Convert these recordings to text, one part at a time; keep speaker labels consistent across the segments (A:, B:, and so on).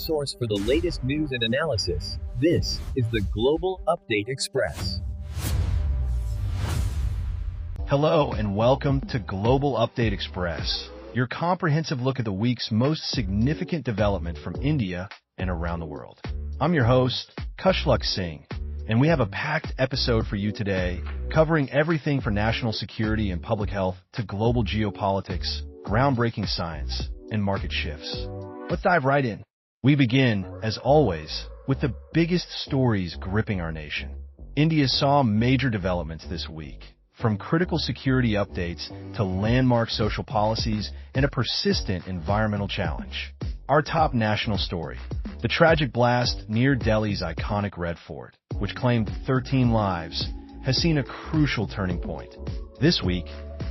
A: source for the latest news and analysis. This is the Global Update Express.
B: Hello and welcome to Global Update Express, your comprehensive look at the week's most significant development from India and around the world. I'm your host, Kushluk Singh, and we have a packed episode for you today, covering everything from national security and public health to global geopolitics, groundbreaking science, and market shifts. Let's dive right in. We begin, as always, with the biggest stories gripping our nation. India saw major developments this week, from critical security updates to landmark social policies and a persistent environmental challenge. Our top national story: the tragic blast near Delhi's iconic Red Fort, which claimed 13 lives, has seen a crucial turning point. This week,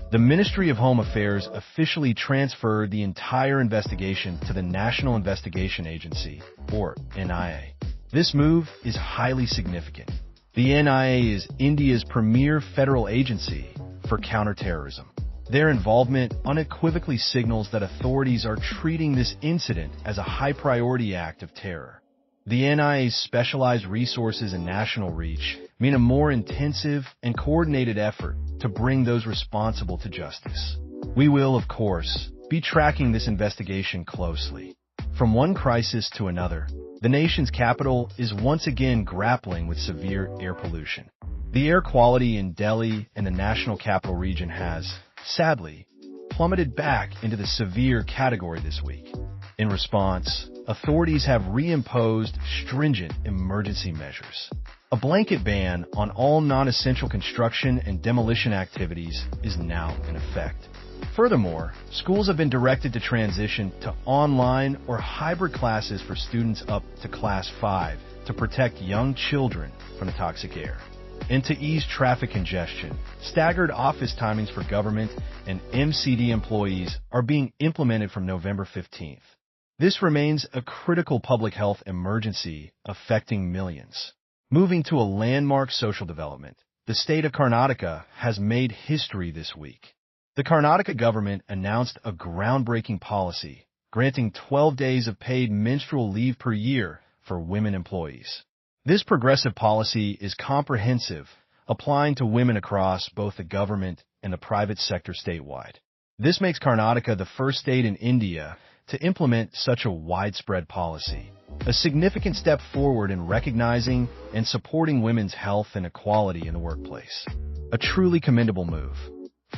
B: the Ministry of Home Affairs officially transferred the entire investigation to the National Investigation Agency, or NIA. This move is highly significant. The NIA is India's premier federal agency for counter-terrorism. Their involvement unequivocally signals that authorities are treating this incident as a high-priority act of terror. The NIA's specialized resources and national reach mean a more intensive and coordinated effort to bring those responsible to justice. We will, of course, be tracking this investigation closely. From one crisis to another, the nation's capital is once again grappling with severe air pollution. The air quality in Delhi and the National Capital Region has, sadly, plummeted back into the severe category this week. In response, authorities have reimposed stringent emergency measures. A blanket ban on all non-essential construction and demolition activities is now in effect. Furthermore, schools have been directed to transition to online or hybrid classes for students up to Class 5 to protect young children from the toxic air. And to ease traffic congestion, staggered office timings for government and MCD employees are being implemented from November 15th. This remains a critical public health emergency affecting millions. Moving to a landmark social development, the state of Karnataka has made history this week. The Karnataka government announced a groundbreaking policy, granting 12 days of paid menstrual leave per year for women employees. This progressive policy is comprehensive, applying to women across both the government and the private sector statewide. This makes Karnataka the first state in India to implement such a widespread policy, a significant step forward in recognizing and supporting women's health and equality in the workplace. A truly commendable move.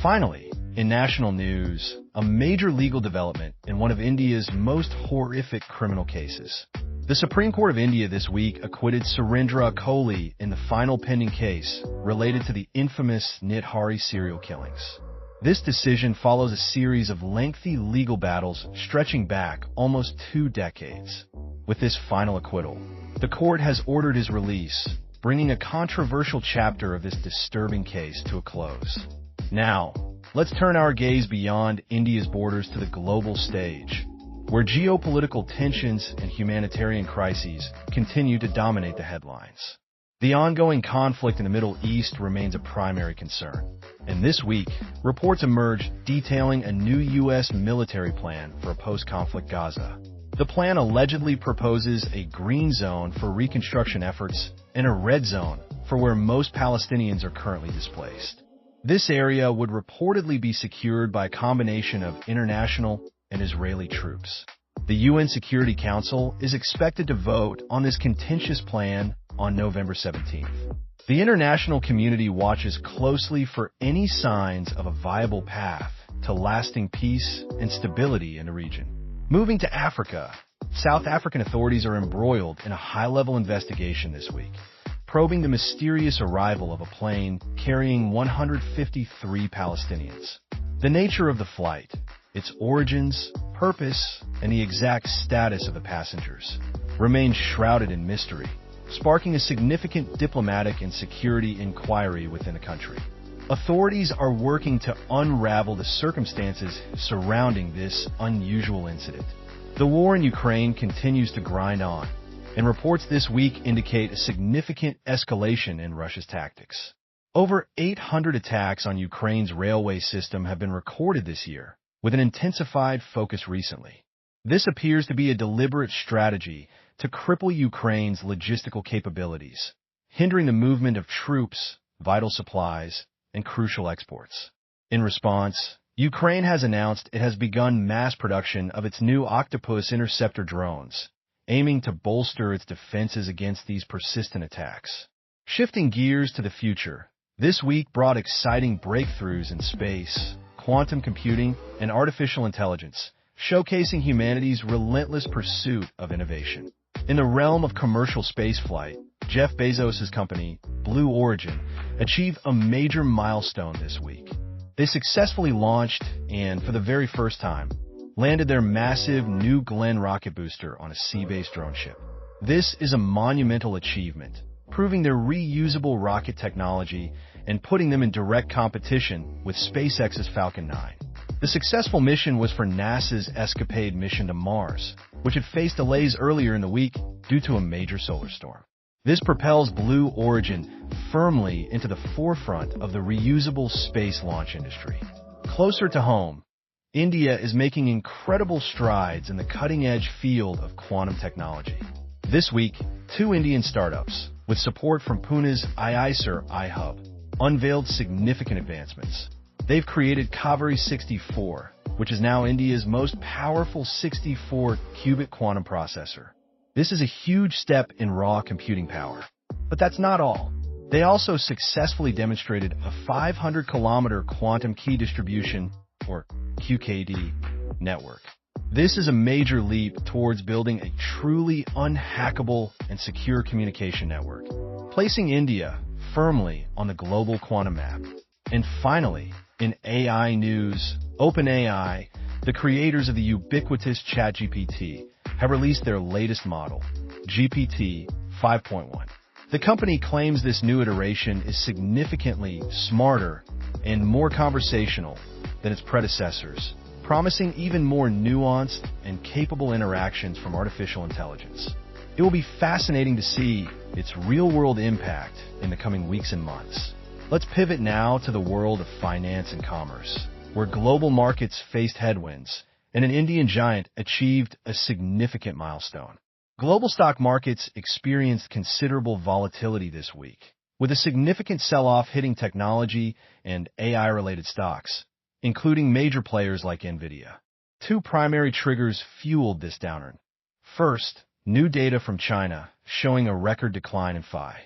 B: Finally, in national news, a major legal development in one of India's most horrific criminal cases. The Supreme Court of India this week acquitted Surendra Koli in the final pending case related to the infamous Nithari serial killings. This decision follows a series of lengthy legal battles stretching back almost 2 decades. With this final acquittal, the court has ordered his release, bringing a controversial chapter of this disturbing case to a close. Now, let's turn our gaze beyond India's borders to the global stage, where geopolitical tensions and humanitarian crises continue to dominate the headlines. The ongoing conflict in the Middle East remains a primary concern, and this week, reports emerged detailing a new U.S. military plan for a post-conflict Gaza. The plan allegedly proposes a green zone for reconstruction efforts and a red zone for where most Palestinians are currently displaced. This area would reportedly be secured by a combination of international and Israeli troops. The UN Security Council is expected to vote on this contentious plan on November 17th. The international community watches closely for any signs of a viable path to lasting peace and stability in the region. Moving to Africa, South African authorities are embroiled in a high-level investigation this week, probing the mysterious arrival of a plane carrying 153 Palestinians. The nature of the flight, its origins, purpose, and the exact status of the passengers remain shrouded in mystery, sparking a significant diplomatic and security inquiry within the country. Authorities are working to unravel the circumstances surrounding this unusual incident. The war in Ukraine continues to grind on, and reports this week indicate a significant escalation in Russia's tactics. Over 800 attacks on Ukraine's railway system have been recorded this year, with an intensified focus recently. This appears to be a deliberate strategy to cripple Ukraine's logistical capabilities, hindering the movement of troops, vital supplies, and crucial exports. In response, Ukraine has announced it has begun mass production of its new Octopus interceptor drones, aiming to bolster its defenses against these persistent attacks. Shifting gears to the future, this week brought exciting breakthroughs in space, quantum computing, and artificial intelligence, showcasing humanity's relentless pursuit of innovation. In the realm of commercial spaceflight, Jeff Bezos' company, Blue Origin, achieved a major milestone this week. They successfully launched and, for the very first time, landed their massive New Glenn rocket booster on a sea-based drone ship. This is a monumental achievement, proving their reusable rocket technology and putting them in direct competition with SpaceX's Falcon 9. The successful mission was for NASA's Escapade mission to Mars, which had faced delays earlier in the week due to a major solar storm. This propels Blue Origin firmly into the forefront of the reusable space launch industry. Closer to home, India is making incredible strides in the cutting-edge field of quantum technology. This week, two Indian startups, with support from Pune's IISER iHub, unveiled significant advancements. They've created Kaveri 64, which is now India's most powerful 64-qubit quantum processor. This is a huge step in raw computing power. But that's not all. They also successfully demonstrated a 500-kilometer quantum key distribution, or QKD, network. This is a major leap towards building a truly unhackable and secure communication network, placing India firmly on the global quantum map. And finally, in AI news, OpenAI, the creators of the ubiquitous ChatGPT, have released their latest model, GPT 5.1. The company claims this new iteration is significantly smarter and more conversational than its predecessors, promising even more nuanced and capable interactions from artificial intelligence. It will be fascinating to see its real-world impact in the coming weeks and months. Let's pivot now to the world of finance and commerce, where global markets faced headwinds and an Indian giant achieved a significant milestone. Global stock markets experienced considerable volatility this week, with a significant sell-off hitting technology and AI-related stocks, including major players like Nvidia. Two primary triggers fueled this downturn. First, new data from China showing a record decline in FI.